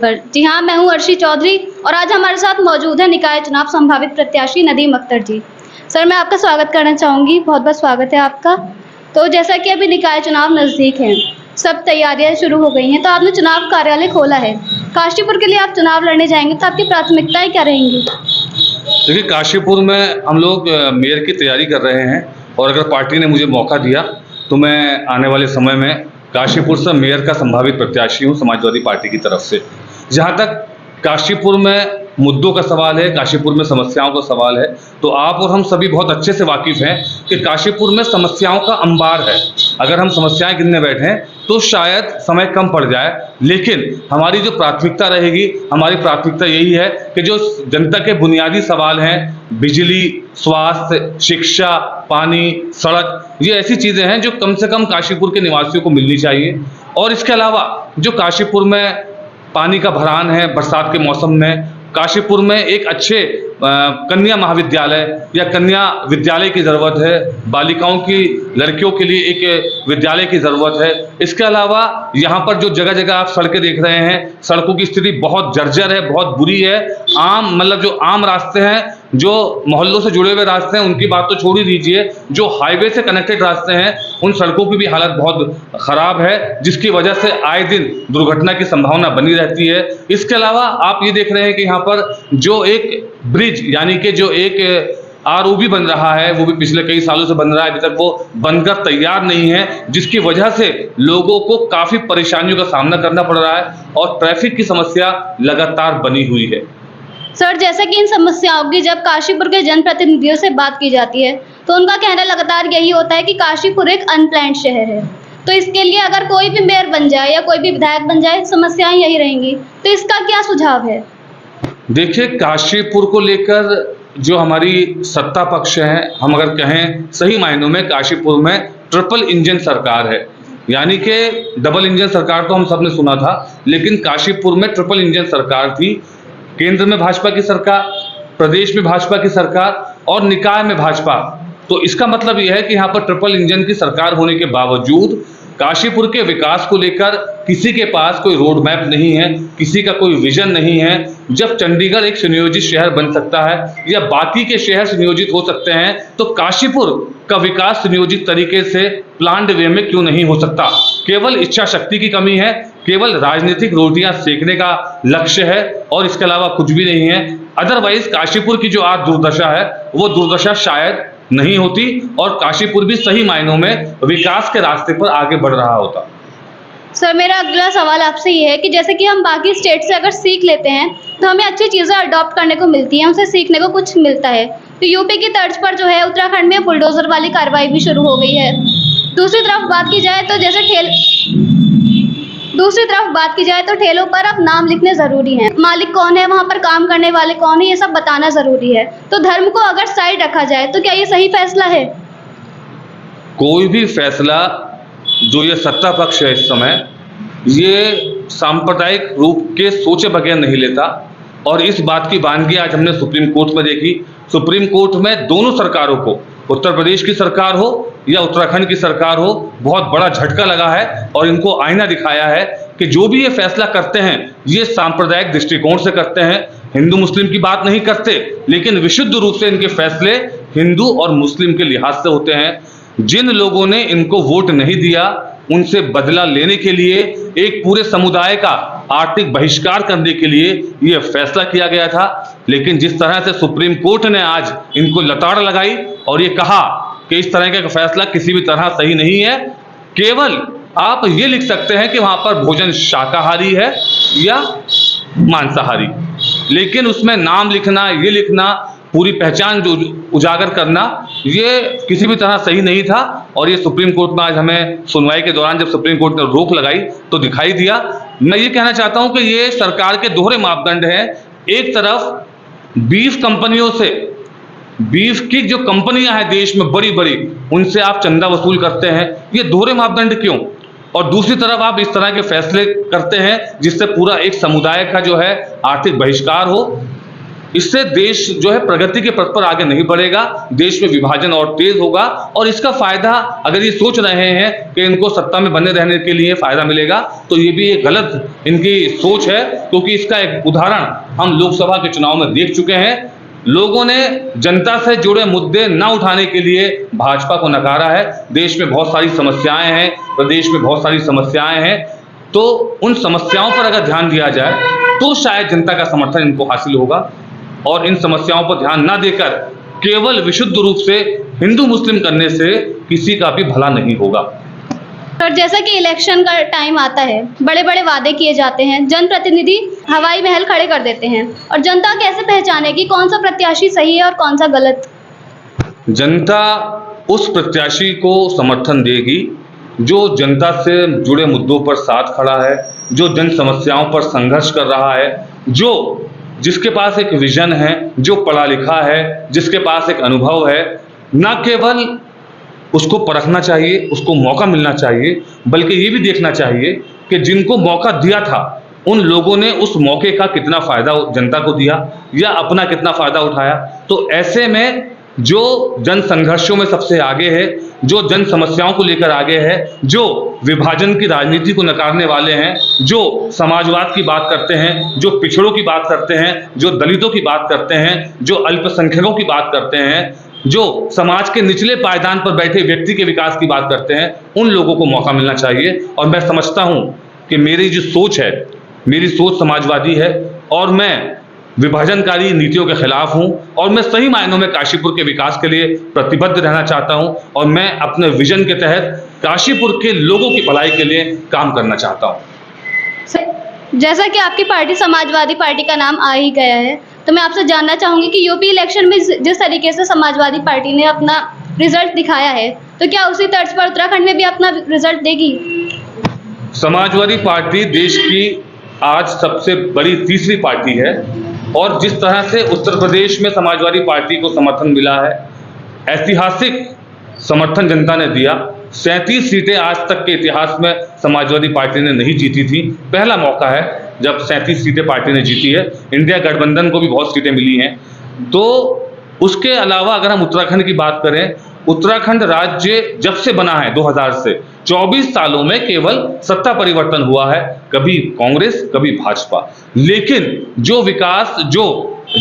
पर। जी हाँ, मैं हूँ अर्शी चौधरी और आज हमारे साथ मौजूद है निकाय चुनाव संभावित प्रत्याशी नदीम अख्तर जी। सर, मैं आपका स्वागत करना चाहूँगी, बहुत बहुत स्वागत है आपका। तो जैसा कि अभी निकाय चुनाव नज़दीक हैं, सब तैयारियां शुरू हो गई हैं, तो आपने चुनाव कार्यालय खोला है। काशीपुर के लिए आप चुनाव लड़ने जाएंगे तो आपकी प्राथमिकताएं क्या रहेंगी? देखिए, काशीपुर में हम लोग मेयर की तैयारी कर रहे हैं और अगर पार्टी ने मुझे मौका दिया तो मैं आने वाले समय में काशीपुर से मेयर का संभावित प्रत्याशी हूं समाजवादी पार्टी की तरफ से। जहां तक काशीपुर में मुद्दों का सवाल है, काशीपुर में समस्याओं का सवाल है, तो आप और हम सभी बहुत अच्छे से वाकिफ हैं कि काशीपुर में समस्याओं का अंबार है। अगर हम समस्याएं गिनने बैठें तो शायद समय कम पड़ जाए, लेकिन हमारी जो प्राथमिकता रहेगी, हमारी प्राथमिकता यही है कि जो जनता के बुनियादी सवाल हैं, बिजली, स्वास्थ्य, शिक्षा, पानी, सड़क, ये ऐसी चीज़ें हैं जो कम से कम काशीपुर के निवासियों को मिलनी चाहिए। और इसके अलावा जो काशीपुर में पानी का भरान है बरसात के मौसम में, काशीपुर में एक अच्छे कन्या महाविद्यालय या कन्या विद्यालय की ज़रूरत है, बालिकाओं की, लड़कियों के लिए एक विद्यालय की ज़रूरत है। इसके अलावा यहाँ पर जो जगह जगह आप सड़कें देख रहे हैं, सड़कों की स्थिति बहुत जर्जर है, बहुत बुरी है। जो आम रास्ते हैं, जो मोहल्लों से जुड़े हुए रास्ते हैं, उनकी बात तो छोड़ ही दीजिए, जो हाईवे से कनेक्टेड रास्ते हैं उन सड़कों की भी हालत बहुत ख़राब है, जिसकी वजह से आए दिन दुर्घटना की संभावना बनी रहती है। इसके अलावा आप ये देख रहे हैं कि यहाँ पर जो एक ब्रिज यानी कि जो एक आरओबी बन रहा है, वो भी पिछले कई सालों से बन रहा है, अभी तक वो बनकर तैयार नहीं है, जिसकी वजह से लोगों को काफ़ी परेशानियों का सामना करना पड़ रहा है और ट्रैफिक की समस्या लगातार बनी हुई है। सर, जैसा कि इन समस्याओं की जब काशीपुर के जनप्रतिनिधियों से बात की जाती है तो उनका कहना लगातार यही होता है कि काशीपुर एक अनप्लैन्ड शहर है, तो इसके लिए अगर कोई भी मेयर बन जाए या कोई भी विधायक बन जाए, समस्याएं यही रहेंगी, तो इसका क्या सुझाव है? देखिए, काशीपुर को लेकर जो हमारी सत्ता पक्ष है, हम अगर कहें सही मायनों में काशीपुर में ट्रिपल इंजन सरकार है। यानी कि डबल इंजन सरकार तो हम सब ने सुना था, लेकिन काशीपुर में ट्रिपल इंजन सरकार थी। केंद्र में भाजपा की सरकार, प्रदेश में भाजपा की सरकार और निकाय में भाजपा। तो इसका मतलब यह है कि यहाँ पर ट्रिपल इंजन की सरकार होने के बावजूद काशीपुर के विकास को लेकर किसी के पास कोई रोड मैप नहीं है, किसी का कोई विजन नहीं है। जब चंडीगढ़ एक सुनियोजित शहर बन सकता है या बाकी के शहर सुनियोजित हो सकते हैं, तो काशीपुर का विकास सुनियोजित तरीके से प्लान्ड वे में क्यों नहीं हो सकता? केवल इच्छा शक्ति की कमी है, केवल राजनीतिक रोटियां सेकने का लक्ष्य है और इसके अलावा कुछ भी नहीं है। अदरवाइज काशीपुर की जो आज दुर्दशा है, वो दुर्दशा शायद नहीं होती और काशीपुर भी सही मायनों में विकास के रास्ते पर आगे बढ़ रहा होता। सर, मेरा अगला सवाल आपसे ये है कि जैसे कि हम बाकी स्टेट से अगर सीख लेते हैं तो हमें अच्छी चीज़ें अडॉप्ट करने को मिलती हैं, उनसे सीखने को कुछ मिलता है, तो यूपी की तर्ज पर जो है उत्तराखंड में बुलडोजर वाली कार्रवाई भी शुरू हो गई है। दूसरी तरफ बात की जाए तो ठेलों पर अब नाम लिखने ज़रूरी हैं, मालिक कौन है, वहाँ पर काम करने वाले कौन है, ये सब बताना ज़रूरी है। तो धर्म को अगर साइड रखा जाए तो क्या ये सही फैसला है? कोई भी फैसला जो ये सत्ता पक्ष है इस समय, ये सांप्रदायिक रूप के सोचे बगैर नहीं लेता और इस बात की वानगी आज हमने सुप्रीम कोर्ट में देखी। सुप्रीम कोर्ट में दोनों सरकारों को, उत्तर प्रदेश की सरकार हो या उत्तराखंड की सरकार हो, बहुत बड़ा झटका लगा है और इनको आईना दिखाया है कि जो भी ये फैसला करते हैं ये सांप्रदायिक दृष्टिकोण से करते हैं, हिंदू मुस्लिम की बात नहीं करते, लेकिन विशुद्ध रूप से इनके फैसले हिंदू और मुस्लिम के लिहाज से होते हैं। जिन लोगों ने इनको वोट नहीं दिया, उनसे बदला लेने के लिए, एक पूरे समुदाय का आर्थिक बहिष्कार करने के लिए यह फैसला किया गया था। लेकिन जिस तरह से सुप्रीम कोर्ट ने आज इनको लताड़ लगाई और ये कहा कि इस तरह का फैसला किसी भी तरह सही नहीं है, केवल आप ये लिख सकते हैं कि वहाँ पर भोजन शाकाहारी है या मांसाहारी, लेकिन उसमें नाम लिखना, ये लिखना, पूरी पहचान जो उजागर करना, ये किसी भी तरह सही नहीं था। और ये सुप्रीम कोर्ट में आज हमें सुनवाई के दौरान जब सुप्रीम कोर्ट ने रोक लगाई तो दिखाई दिया। मैं ये कहना चाहता हूँ कि ये सरकार के दोहरे मापदंड हैं। एक तरफ बीफ कंपनियों से, बीफ की जो कंपनियां हैं देश में बड़ी बड़ी, उनसे आप चंदा वसूल करते हैं, ये दोहरे मापदंड क्यों? और दूसरी तरफ आप इस तरह के फैसले करते हैं जिससे पूरा एक समुदाय का जो है आर्थिक बहिष्कार हो। इससे देश जो है प्रगति के पथ पर आगे नहीं बढ़ेगा, देश में विभाजन और तेज होगा। और इसका फायदा अगर ये सोच रहे हैं कि इनको सत्ता में बने रहने के लिए फायदा मिलेगा, तो ये भी एक गलत इनकी सोच है, क्योंकि इसका एक उदाहरण हम लोकसभा के चुनाव में देख चुके हैं। लोगों ने जनता से जुड़े मुद्दे न उठाने के लिए भाजपा को नकारा है। देश में बहुत सारी समस्याएं हैं, प्रदेश में बहुत सारी समस्याएं हैं, तो उन समस्याओं पर अगर ध्यान दिया जाए तो शायद जनता का समर्थन इनको हासिल होगा। और इन समस्याओं पर ध्यान न देकर केवल विशुद्ध रूप से हिंदू मुस्लिम करने से किसी का भी भला नहीं होगा। और जैसा कि इलेक्शन का टाइम आता है, बड़े बड़े वादे किए जाते हैं, जनप्रतिनिधि हवाई महल खड़े कर देते हैं, और जनता कैसे पहचाने कि कौन सा प्रत्याशी सही है और कौन सा गलत? जनता उस प्रत्याशी को समर्थन देगी जो जनता से जुड़े मुद्दों पर साथ खड़ा है, जो जन समस्याओं पर संघर्ष कर रहा है, जिसके पास एक विजन है, जो पढ़ा लिखा है, जिसके पास एक अनुभव है। न केवल उसको परखना चाहिए, उसको मौका मिलना चाहिए, बल्कि ये भी देखना चाहिए कि जिनको मौका दिया था उन लोगों ने उस मौके का कितना फायदा जनता को दिया या अपना कितना फायदा उठाया। तो ऐसे में जो जन संघर्षों में सबसे आगे है, जो जन समस्याओं को लेकर आगे है, जो विभाजन की राजनीति को नकारने वाले हैं, जो समाजवाद की बात करते हैं, जो पिछड़ों की बात करते हैं, जो दलितों की बात करते हैं, जो अल्पसंख्यकों की बात करते हैं, जो समाज के निचले पायदान पर बैठे व्यक्ति के विकास की बात करते हैं, उन लोगों को मौका मिलना चाहिए। और मैं समझता हूं कि मेरी जो सोच है, मेरी सोच समाजवादी है, और मैं विभाजनकारी नीतियों के खिलाफ हूं, और मैं सही मायनों में काशीपुर के विकास के लिए प्रतिबद्ध रहना चाहता हूं, और मैं अपने विजन के तहत काशीपुर के लोगों की भलाई के लिए काम करना चाहता हूं। जैसा कि आपकी पार्टी समाजवादी पार्टी का नाम आ ही गया है, तो मैं आपसे जानना चाहूंगी कि यूपी इलेक्शन में जिस तरीके से समाजवादी पार्टी ने अपना रिजल्ट दिखाया है, तो क्या उसी तर्ज पर उत्तराखंड में भी अपना रिजल्ट देगी? समाजवादी पार्टी देश की आज सबसे बड़ी तीसरी पार्टी है, और जिस तरह से उत्तर प्रदेश में समाजवादी पार्टी को समर्थन मिला है, ऐतिहासिक समर्थन जनता ने दिया। 37 सीटें आज तक के इतिहास में समाजवादी पार्टी ने नहीं जीती थी। पहला मौका है जब 37 सीटें पार्टी ने जीती है। इंडिया गठबंधन को भी बहुत सीटें मिली हैं। तो उसके अलावा अगर हम उत्तराखंड की बात करें, उत्तराखंड राज्य जब से बना है 2000 से 24 सालों में केवल सत्ता परिवर्तन हुआ है, कभी कांग्रेस कभी भाजपा। लेकिन जो विकास जो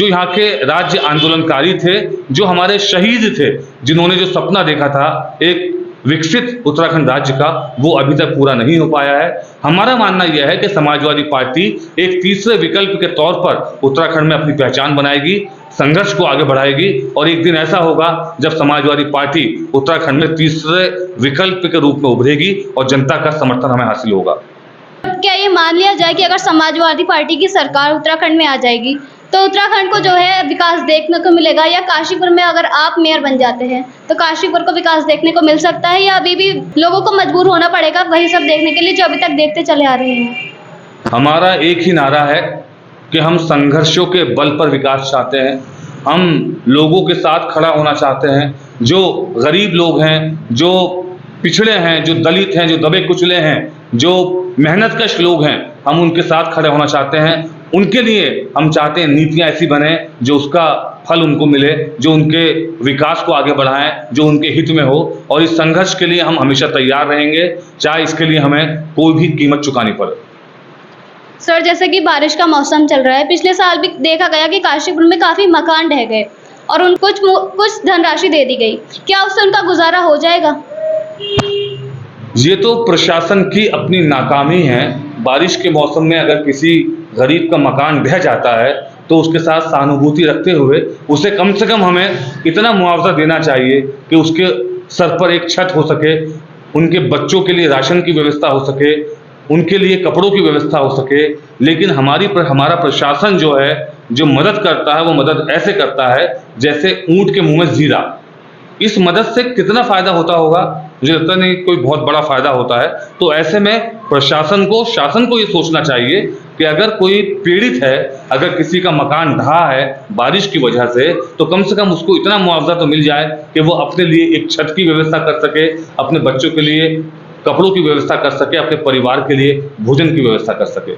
यहाँ के राज्य आंदोलनकारी थे, जो हमारे शहीद थे, जिन्होंने जो सपना देखा था एक विकसित उत्तराखंड राज्य का, वो अभी तक पूरा नहीं हो पाया है। हमारा मानना यह है कि समाजवादी पार्टी एक तीसरे विकल्प के तौर पर उत्तराखंड में अपनी पहचान बनाएगी, संघर्ष को आगे बढ़ाएगी, और एक दिन ऐसा होगा जब समाजवादी पार्टी उत्तराखंड में तीसरे विकल्प के रूप में उभरेगी और जनता का समर्थन हमें हासिल होगा। क्या ये मान लिया जाए कि अगर समाजवादी पार्टी की सरकार उत्तराखंड में आ जाएगी तो उत्तराखंड को जो है विकास देखने को मिलेगा, या काशीपुर में अगर आप मेयर बन जाते हैं तो काशीपुर को विकास देखने को मिल सकता है, या अभी भी लोगों को मजबूर होना पड़ेगा वही सब देखने के लिए जो अभी तक देखते चले आ रहे हैं? हमारा एक ही नारा है कि हम संघर्षों के बल पर विकास चाहते हैं। हम लोगों के साथ खड़ा होना चाहते हैं, जो गरीब लोग हैं, जो पिछड़े हैं, जो दलित हैं, जो दबे कुचले हैं, जो मेहनतकश लोग हैं, हम उनके साथ खड़े होना चाहते हैं। उनके लिए हम चाहते हैं नीतियाँ ऐसी बने जो उसका फल उनको मिले, जो उनके विकास को आगे बढ़ाएं, जो उनके हित में हो। और इस संघर्ष के लिए हम हमेशा तैयार रहेंगे, चाहे इसके लिए हमें कोई भी कीमत चुकानी पड़े। सर, जैसे कि बारिश का मौसम चल रहा है, पिछले साल भी देखा गया कि काशीपुर में काफ़ी मकान ढह गए और उन कुछ धनराशि दे दी गई। क्या उससे उनका गुजारा हो जाएगा? ये तो प्रशासन की अपनी नाकामी है। बारिश के मौसम में अगर किसी गरीब का मकान ढह जाता है तो उसके साथ सहानुभूति रखते हुए उसे कम से कम हमें इतना मुआवजा देना चाहिए कि उसके सर पर एक छत हो सके, उनके बच्चों के लिए राशन की व्यवस्था हो सके, उनके लिए कपड़ों की व्यवस्था हो सके। लेकिन हमारा प्रशासन जो है, जो मदद करता है, वो मदद ऐसे करता है जैसे ऊंट के मुंह में जीरा। इस मदद से कितना फ़ायदा होता होगा, मुझे लगता नहीं कोई बहुत बड़ा फ़ायदा होता है। तो ऐसे में प्रशासन को, शासन को ये सोचना चाहिए कि अगर कोई पीड़ित है, अगर किसी का मकान ढहा है बारिश की वजह से, तो कम से कम उसको इतना मुआवजा तो मिल जाए कि वो अपने लिए एक छत की व्यवस्था कर सके, अपने बच्चों के लिए कपड़ों की व्यवस्था कर सके, अपने परिवार के लिए भोजन की व्यवस्था कर सके।